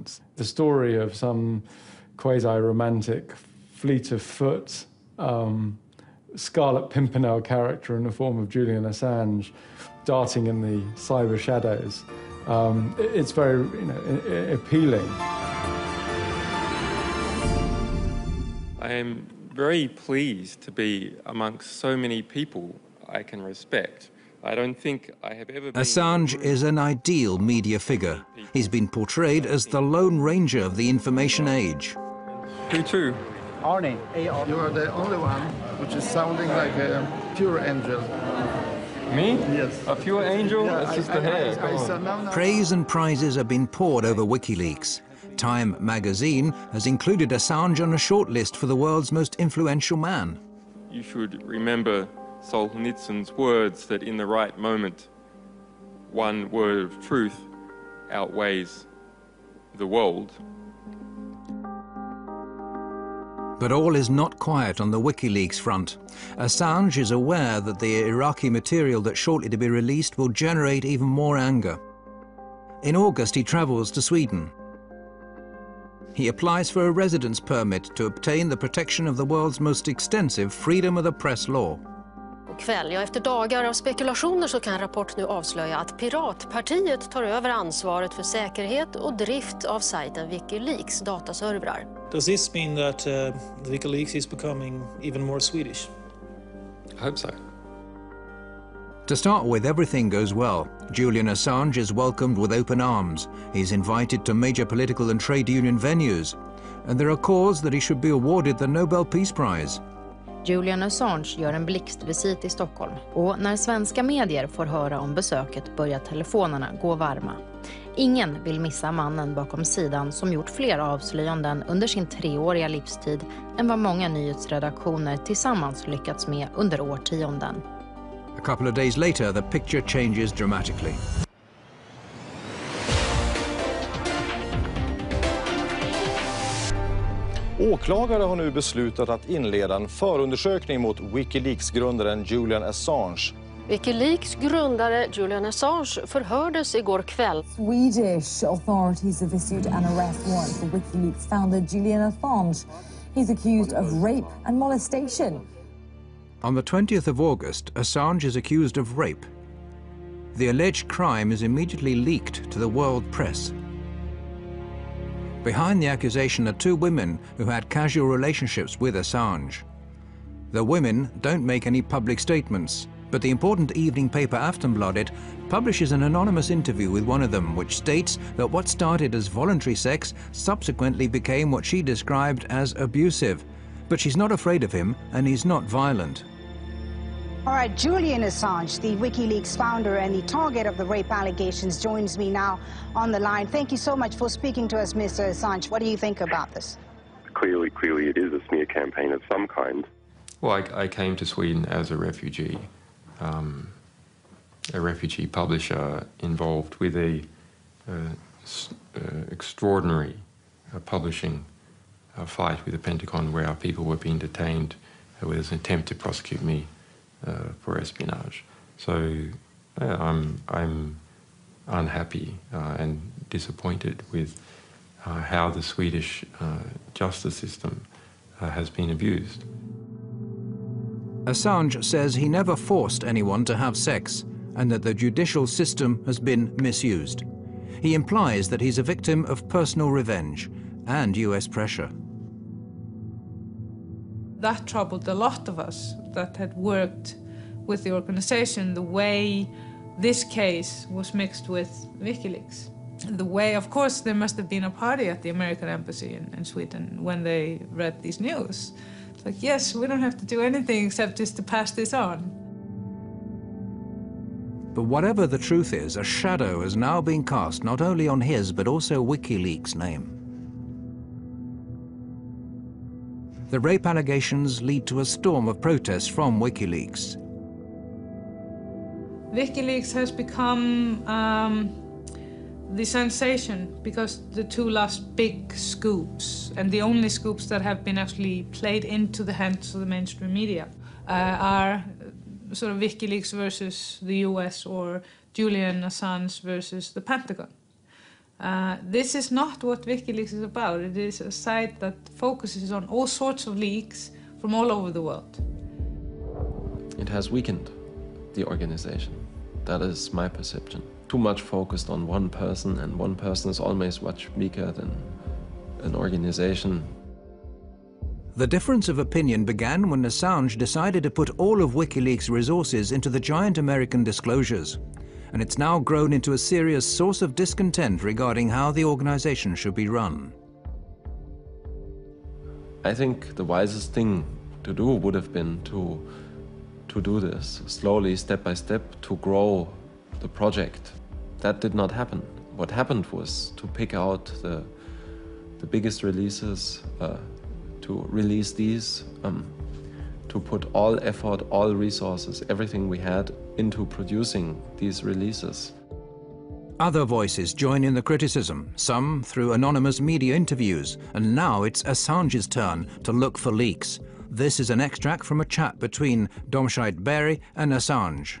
documents. The story of some quasi-romantic, fleet-of-foot, Scarlet Pimpernel character in the form of Julian Assange darting in the cyber shadows. It's very, appealing. I am very pleased to be amongst so many people I can respect. I don't think I have ever been... Assange is an ideal media figure. He's been portrayed as the Lone Ranger of the information age. Who to? Arnie. You are the only one which is sounding like a pure angel. Me? Yes. A pure angel? Yeah, That's just the hair. Praise and prizes have been poured over WikiLeaks. Time magazine has included Assange on a shortlist for the world's most influential man. You should remember Solzhenitsyn's words that in the right moment, one word of truth outweighs the world. But all is not quiet on the WikiLeaks front. Assange is aware that the Iraqi material that's shortly to be released will generate even more anger. In August, he travels to Sweden. He applies for a residence permit to obtain the protection of the world's most extensive freedom of the press law. Efter dagar av spekulationer så kan Rapport nu avslöja att Piratpartiet tar över ansvaret för säkerhet och drift av sajten WikiLeaks dataservrar. Does this mean that WikiLeaks is becoming even more Swedish? I hope so. To start with, everything goes well. Julian Assange is welcomed with open arms. He's invited to major political and trade union venues. And there are calls that he should be awarded the Nobel Peace Prize. Julian Assange gör en blixtvisit i Stockholm. Och när svenska medier får höra om besöket börjar telefonerna gå varma. Ingen vill missa mannen bakom sidan som gjort fler avslöjanden under sin 3-åriga livstid än vad många nyhetsredaktioner tillsammans lyckats med under årtionden. A couple of days later, the picture changes dramatically. Åklagare har nu beslutat att inleda en förundersökning mot WikiLeaks-grundaren Julian Assange. WikiLeaks grundare Julian Assange förhördes igår kväll. Swedish authorities have issued an arrest warrant for WikiLeaks founder Julian Assange. He's accused of rape and molestation. On the 20th of August, Assange is accused of rape. The alleged crime is immediately leaked to the world press. Behind the accusation are 2 women who had casual relationships with Assange. The women don't make any public statements, but the important evening paper Aftonbladet publishes an anonymous interview with one of them, which states that what started as voluntary sex subsequently became what she described as abusive. But she's not afraid of him, and he's not violent. All right, Julian Assange, the WikiLeaks founder and the target of the rape allegations, joins me now on the line. Thank you so much for speaking to us, Mr. Assange. What do you think about this? Clearly it is a smear campaign of some kind. Well, I came to Sweden as a refugee publisher involved with a extraordinary publishing fight with the Pentagon, where our people were being detained with an attempt to prosecute me for espionage. So I'm unhappy and disappointed with how the Swedish justice system has been abused. Assange says he never forced anyone to have sex and that the judicial system has been misused. He implies that he's a victim of personal revenge and US pressure. That troubled a lot of us that had worked with the organization, the way this case was mixed with WikiLeaks. The way, of course, there must have been a party at the American embassy in Sweden when they read these news. It's like, yes, we don't have to do anything except just to pass this on. But whatever the truth is, a shadow has now been cast not only on his but also WikiLeaks' name. The rape allegations lead to a storm of protests from WikiLeaks. WikiLeaks has become the sensation because the 2 last big scoops, and the only scoops that have been actually played into the hands of the mainstream media, are sort of WikiLeaks versus the US or Julian Assange versus the Pentagon. This is not what WikiLeaks is about. It is a site that focuses on all sorts of leaks from all over the world. It has weakened the organization. That is my perception. Too much focused on one person, and one person is always much weaker than an organization. The difference of opinion began when Assange decided to put all of WikiLeaks' resources into the giant American disclosures, and it's now grown into a serious source of discontent regarding how the organization should be run. I think the wisest thing to do would have been to do this slowly, step by step, to grow the project. That did not happen. What happened was to pick out the biggest releases, to release these, to put all effort, all resources, everything we had into producing these releases. Other voices join in the criticism, some through anonymous media interviews, and now it's Assange's turn to look for leaks. This is an extract from a chat between Domscheit Berry and Assange.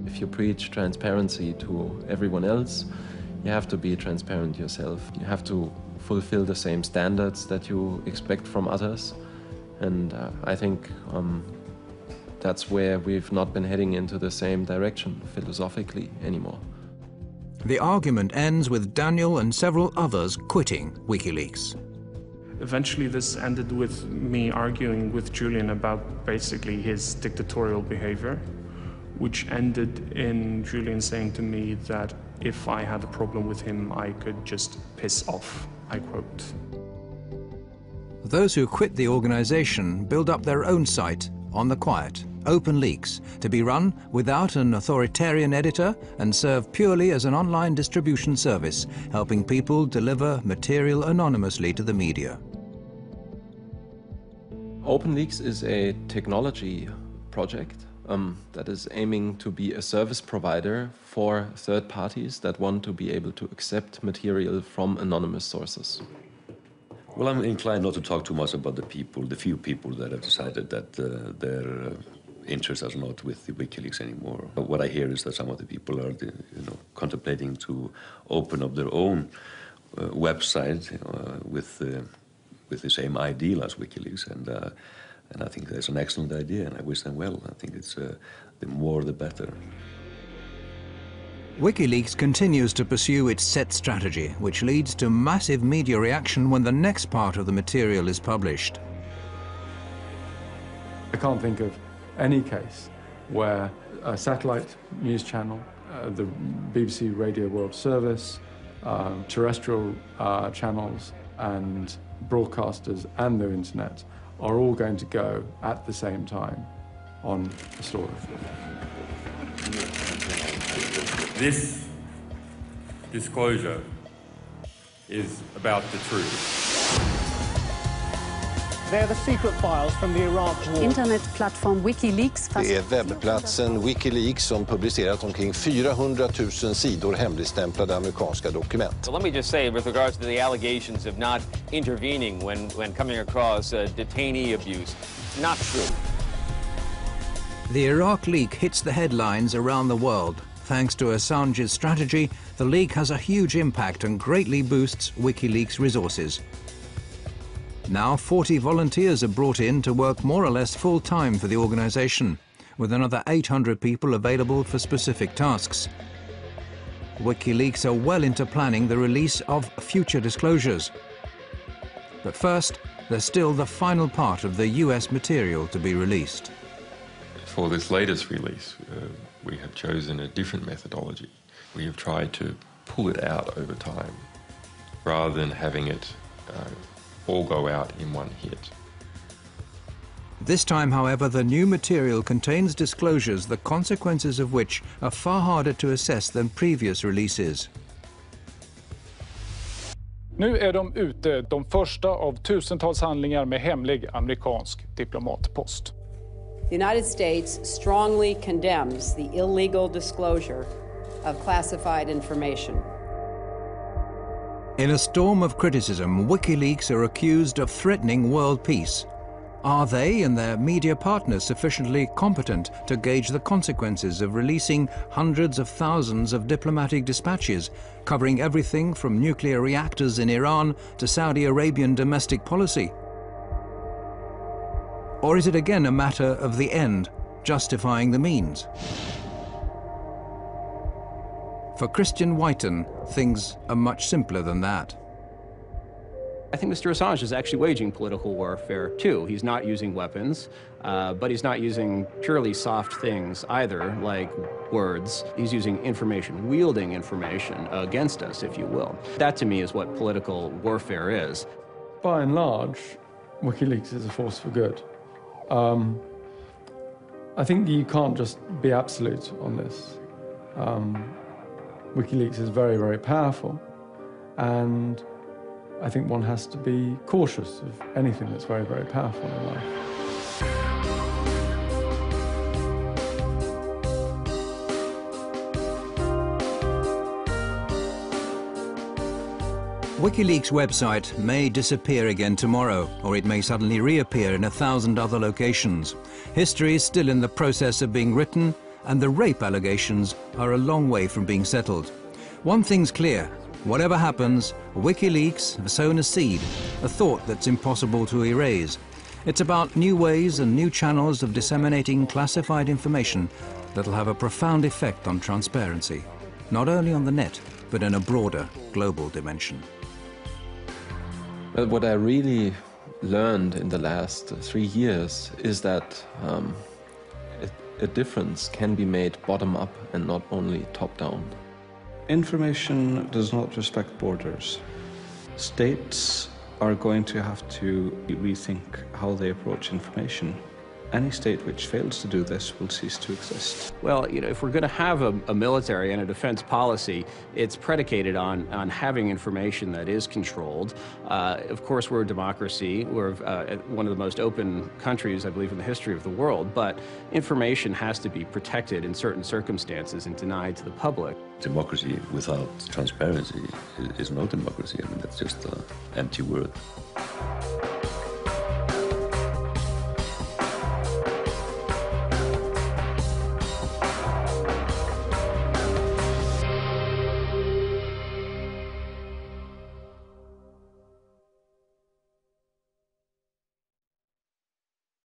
If you preach transparency to everyone else, you have to be transparent yourself. You have to fulfill the same standards that you expect from others. And I think that's where we've not been heading into the same direction philosophically anymore. The argument ends with Daniel and several others quitting WikiLeaks. Eventually this ended with me arguing with Julian about basically his dictatorial behavior, which ended in Julian saying to me that if I had a problem with him, I could just piss off, I quote. Those who quit the organization build up their own site on the quiet, OpenLeaks, to be run without an authoritarian editor and serve purely as an online distribution service, helping people deliver material anonymously to the media. OpenLeaks is a technology project that is aiming to be a service provider for third parties that want to be able to accept material from anonymous sources. Well, I'm inclined not to talk too much about the few people that have decided that their interests are not with the WikiLeaks anymore. What I hear is that some of the people are, contemplating to open up their own website with the same ideal as WikiLeaks, and I think that's an excellent idea, and I wish them well. I think it's the more the better. WikiLeaks continues to pursue its set strategy, which leads to massive media reaction when the next part of the material is published. I can't think of any case where a satellite news channel, the BBC Radio World Service, terrestrial channels and broadcasters and the internet are all going to go at the same time on a story. This disclosure is about the truth. They're the secret files from the Iraq war. Internetplattform WikiLeaks. Det är webbplatsen WikiLeaks som publicerat omkring 400 000 sidor hemligstämplade amerikanska dokument. So let me just say, with regards to the allegations of not intervening when coming across detainee abuse, not true. The Iraq leak hits the headlines around the world. Thanks to Assange's strategy, the leak has a huge impact and greatly boosts WikiLeaks' resources. Now 40 volunteers are brought in to work more or less full-time for the organization, with another 800 people available for specific tasks. WikiLeaks are well into planning the release of future disclosures. But first, there's still the final part of the US material to be released. For this latest release, we have chosen a different methodology. We have tried to pull it out over time, rather than having it all go out in one hit. This time, however, the new material contains disclosures, the consequences of which are far harder to assess than previous releases. Nu är de ute, de första av tusentals handlingar med hemlig amerikansk diplomatpost. The United States strongly condemns the illegal disclosure of classified information. In a storm of criticism, WikiLeaks are accused of threatening world peace. Are they and their media partners sufficiently competent to gauge the consequences of releasing hundreds of thousands of diplomatic dispatches, covering everything from nuclear reactors in Iran to Saudi Arabian domestic policy? Or is it again a matter of the end justifying the means? For Christian Whiten, things are much simpler than that. I think Mr. Assange is actually waging political warfare, too. He's not using weapons, but he's not using purely soft things either, like words. He's using information, wielding information against us, if you will. That, to me, is what political warfare is. By and large, WikiLeaks is a force for good. I think you can't just be absolute on this. WikiLeaks is very, very powerful, and I think one has to be cautious of anything that's very, very powerful in life. WikiLeaks' website may disappear again tomorrow, or it may suddenly reappear in 1,000 other locations. History is still in the process of being written, and the rape allegations are a long way from being settled. One thing's clear: whatever happens, WikiLeaks have sown a seed, a thought that's impossible to erase. It's about new ways and new channels of disseminating classified information that'll have a profound effect on transparency, not only on the net, but in a broader global dimension. But what I really learned in the last 3 years is that a difference can be made bottom-up and not only top-down. Information does not respect borders. States are going to have to rethink how they approach information. Any state which fails to do this will cease to exist. Well, you know, if we're going to have a military and a defense policy, it's predicated on having information that is controlled. Of course, we're a democracy. We're one of the most open countries, I believe, in the history of the world. But information has to be protected in certain circumstances and denied to the public. Democracy without transparency is no democracy. I mean, that's just an empty word.